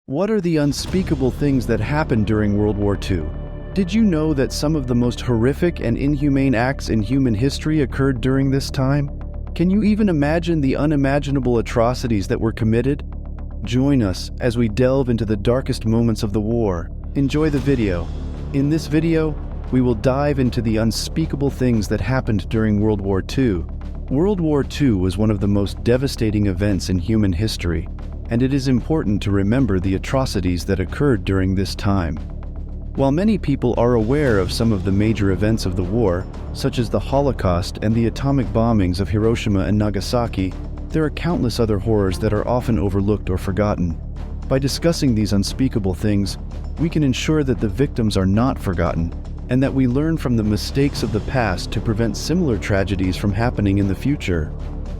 What are the unspeakable things that happened during World War II? Did you know that some of the most horrific and inhumane acts in human history occurred during this time? Can you even imagine the unimaginable atrocities that were committed? Join us as we delve into the darkest moments of the war. Enjoy the video. In this video, we will dive into the unspeakable things that happened during World War II. World War II was one of the most devastating events in human history, and it is important to remember the atrocities that occurred during this time. While many people are aware of some of the major events of the war, such as the Holocaust and the atomic bombings of Hiroshima and Nagasaki, there are countless other horrors that are often overlooked or forgotten. By discussing these unspeakable things, we can ensure that the victims are not forgotten, and that we learn from the mistakes of the past to prevent similar tragedies from happening in the future.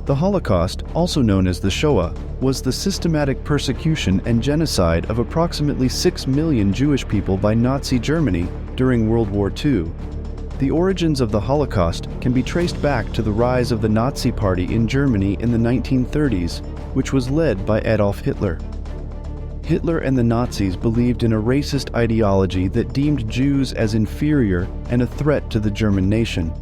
The Holocaust, also known as the Shoah, was the systematic persecution and genocide of approximately 6 million Jewish people by Nazi Germany during World War II. The origins of the Holocaust can be traced back to the rise of the Nazi Party in Germany in the 1930s, which was led by Adolf Hitler. Hitler and the Nazis believed in a racist ideology that deemed Jews as inferior and a threat to the German nation.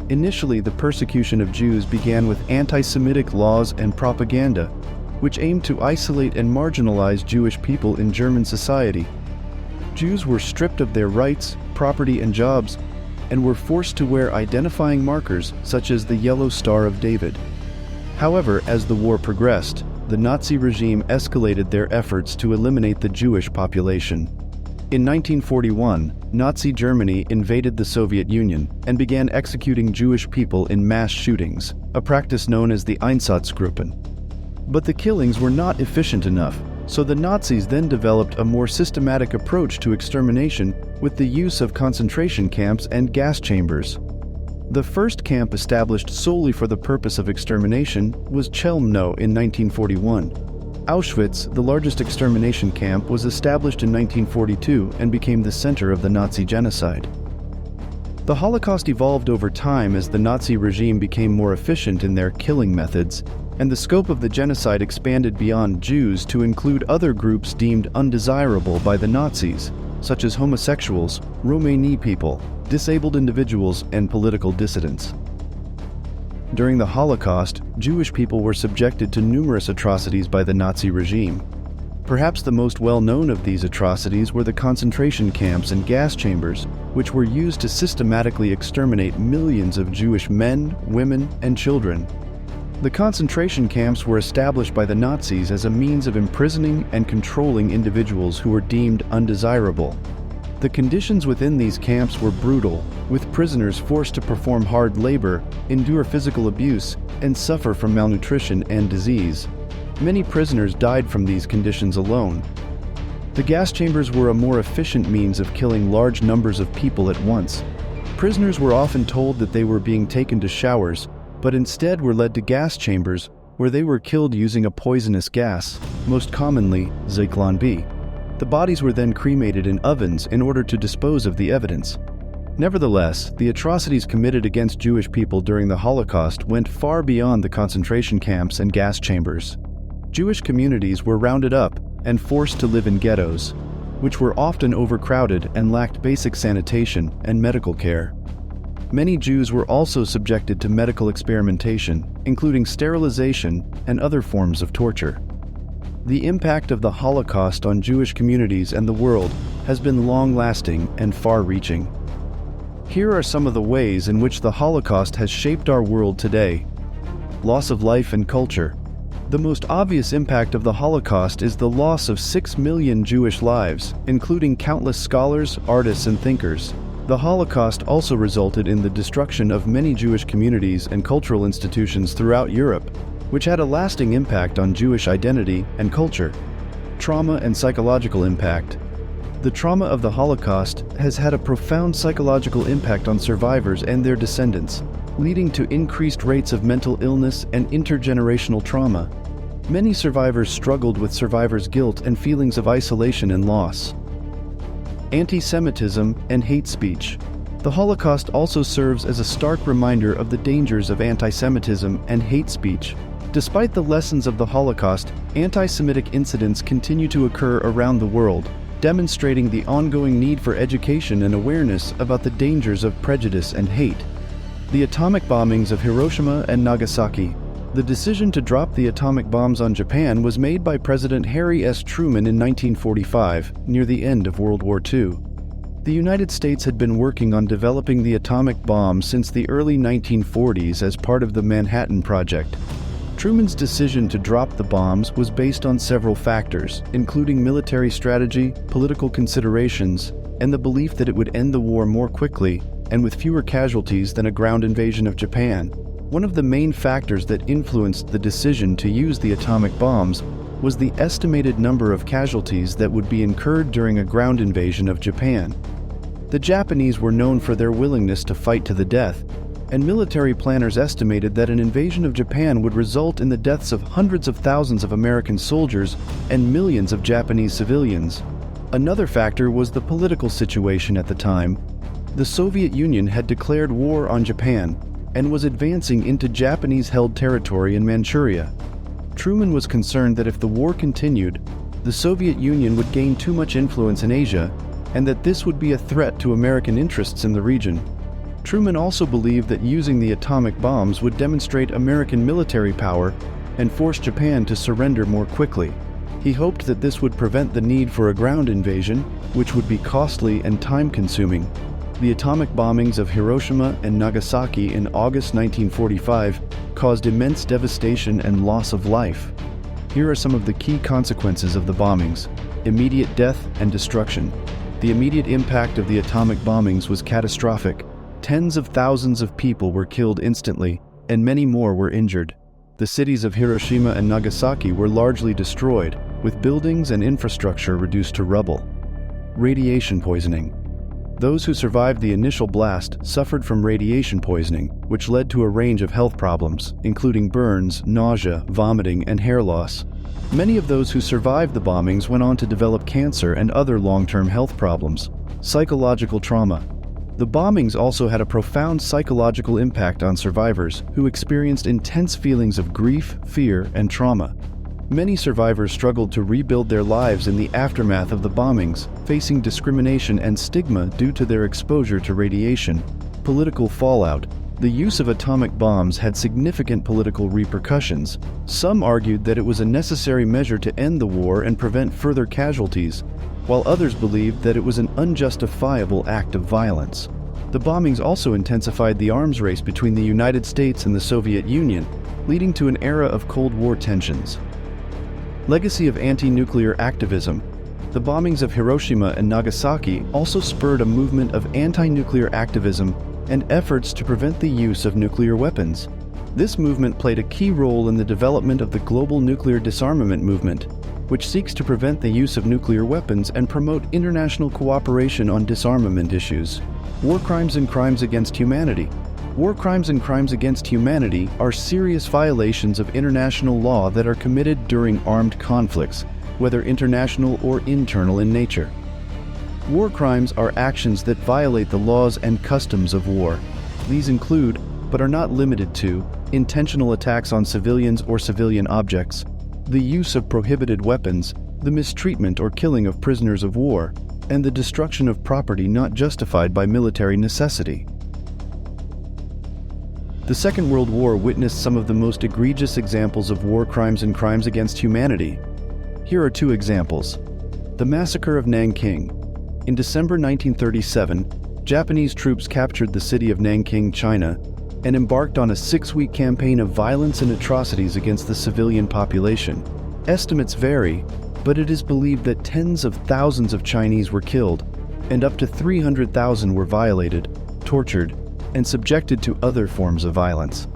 Initially, the persecution of Jews began with anti-Semitic laws and propaganda, which aimed to isolate and marginalize Jewish people in German society. Jews were stripped of their rights, property, and jobs, and were forced to wear identifying markers such as the Yellow Star of David. However, as the war progressed, the Nazi regime escalated their efforts to eliminate the Jewish population. In 1941, Nazi Germany invaded the Soviet Union and began executing Jewish people in mass shootings, a practice known as the Einsatzgruppen. But the killings were not efficient enough, so the Nazis then developed a more systematic approach to extermination with the use of concentration camps and gas chambers. The first camp established solely for the purpose of extermination was Chelmno in 1941. Auschwitz, the largest extermination camp, was established in 1942 and became the center of the Nazi genocide. The Holocaust evolved over time as the Nazi regime became more efficient in their killing methods, and the scope of the genocide expanded beyond Jews to include other groups deemed undesirable by the Nazis, such as homosexuals, Romani people, disabled individuals, and political dissidents. During the Holocaust, Jewish people were subjected to numerous atrocities by the Nazi regime. Perhaps the most well-known of these atrocities were the concentration camps and gas chambers, which were used to systematically exterminate millions of Jewish men, women, and children. The concentration camps were established by the Nazis as a means of imprisoning and controlling individuals who were deemed undesirable. The conditions within these camps were brutal, with prisoners forced to perform hard labor, endure physical abuse, and suffer from malnutrition and disease. Many prisoners died from these conditions alone. The gas chambers were a more efficient means of killing large numbers of people at once. Prisoners were often told that they were being taken to showers, but instead were led to gas chambers, where they were killed using a poisonous gas, most commonly Zyklon B. The bodies were then cremated in ovens in order to dispose of the evidence. Nevertheless, the atrocities committed against Jewish people during the Holocaust went far beyond the concentration camps and gas chambers. Jewish communities were rounded up and forced to live in ghettos, which were often overcrowded and lacked basic sanitation and medical care. Many Jews were also subjected to medical experimentation, including sterilization and other forms of torture. The impact of the Holocaust on Jewish communities and the world has been long-lasting and far-reaching. Here are some of the ways in which the Holocaust has shaped our world today. Loss of life and culture. The most obvious impact of the Holocaust is the loss of 6 million Jewish lives, including countless scholars, artists, and thinkers. The Holocaust also resulted in the destruction of many Jewish communities and cultural institutions throughout Europe, which had a lasting impact on Jewish identity and culture. Trauma and psychological impact. The trauma of the Holocaust has had a profound psychological impact on survivors and their descendants, leading to increased rates of mental illness and intergenerational trauma. Many survivors struggled with survivors' guilt and feelings of isolation and loss. Anti-Semitism and hate speech. The Holocaust also serves as a stark reminder of the dangers of anti-Semitism and hate speech. Despite the lessons of the Holocaust, anti-Semitic incidents continue to occur around the world, demonstrating the ongoing need for education and awareness about the dangers of prejudice and hate. The atomic bombings of Hiroshima and Nagasaki. The decision to drop the atomic bombs on Japan was made by President Harry S. Truman in 1945, near the end of World War II. The United States had been working on developing the atomic bomb since the early 1940s as part of the Manhattan Project. Truman's decision to drop the bombs was based on several factors, including military strategy, political considerations, and the belief that it would end the war more quickly and with fewer casualties than a ground invasion of Japan. One of the main factors that influenced the decision to use the atomic bombs was the estimated number of casualties that would be incurred during a ground invasion of Japan. The Japanese were known for their willingness to fight to the death, and military planners estimated that an invasion of Japan would result in the deaths of hundreds of thousands of American soldiers and millions of Japanese civilians. Another factor was the political situation at the time. The Soviet Union had declared war on Japan and was advancing into Japanese-held territory in Manchuria. Truman was concerned that if the war continued, the Soviet Union would gain too much influence in Asia, and that this would be a threat to American interests in the region. Truman also believed that using the atomic bombs would demonstrate American military power and force Japan to surrender more quickly. He hoped that this would prevent the need for a ground invasion, which would be costly and time-consuming. The atomic bombings of Hiroshima and Nagasaki in August 1945 caused immense devastation and loss of life. Here are some of the key consequences of the bombings: immediate death and destruction. The immediate impact of the atomic bombings was catastrophic. Tens of thousands of people were killed instantly, and many more were injured. The cities of Hiroshima and Nagasaki were largely destroyed, with buildings and infrastructure reduced to rubble. Radiation poisoning. Those who survived the initial blast suffered from radiation poisoning, which led to a range of health problems, including burns, nausea, vomiting, and hair loss. Many of those who survived the bombings went on to develop cancer and other long-term health problems. Psychological trauma. The bombings also had a profound psychological impact on survivors, who experienced intense feelings of grief, fear, and trauma. Many survivors struggled to rebuild their lives in the aftermath of the bombings, facing discrimination and stigma due to their exposure to radiation. Political fallout. The use of atomic bombs had significant political repercussions. Some argued that it was a necessary measure to end the war and prevent further casualties, while others believed that it was an unjustifiable act of violence. The bombings also intensified the arms race between the United States and the Soviet Union, leading to an era of Cold War tensions. Legacy of anti-nuclear activism. The bombings of Hiroshima and Nagasaki also spurred a movement of anti-nuclear activism and efforts to prevent the use of nuclear weapons. This movement played a key role in the development of the global nuclear disarmament movement, which seeks to prevent the use of nuclear weapons and promote international cooperation on disarmament issues. War crimes and crimes against humanity. War crimes and crimes against humanity are serious violations of international law that are committed during armed conflicts, whether international or internal in nature. War crimes are actions that violate the laws and customs of war. These include, but are not limited to, intentional attacks on civilians or civilian objects, the use of prohibited weapons, the mistreatment or killing of prisoners of war, and the destruction of property not justified by military necessity. The Second World War witnessed some of the most egregious examples of war crimes and crimes against humanity. Here are two examples. The Massacre of Nanking. In December 1937, Japanese troops captured the city of Nanking, China, and embarked on a 6-week campaign of violence and atrocities against the civilian population. Estimates vary, but it is believed that tens of thousands of Chinese were killed, and up to 300,000 were violated, tortured, and subjected to other forms of violence.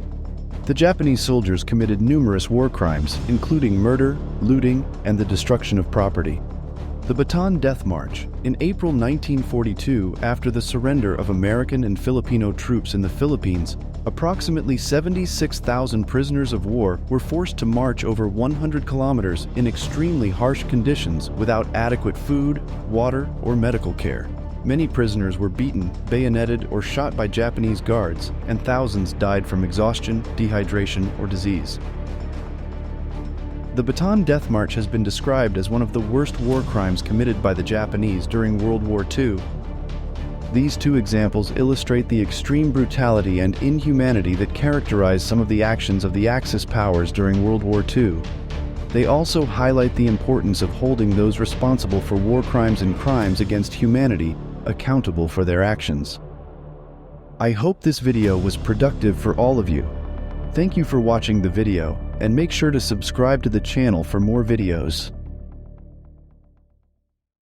The Japanese soldiers committed numerous war crimes, including murder, looting, and the destruction of property. The Bataan Death March. In April 1942, after the surrender of American and Filipino troops in the Philippines, approximately 76,000 prisoners of war were forced to march over 100 kilometers in extremely harsh conditions without adequate food, water, or medical care. Many prisoners were beaten, bayoneted, or shot by Japanese guards, and thousands died from exhaustion, dehydration, or disease. The Bataan Death March has been described as one of the worst war crimes committed by the Japanese during World War II. These two examples illustrate the extreme brutality and inhumanity that characterized some of the actions of the Axis powers during World War II. They also highlight the importance of holding those responsible for war crimes and crimes against humanity accountable for their actions. I hope this video was productive for all of you. Thank you for watching the video, and make sure to subscribe to the channel for more videos.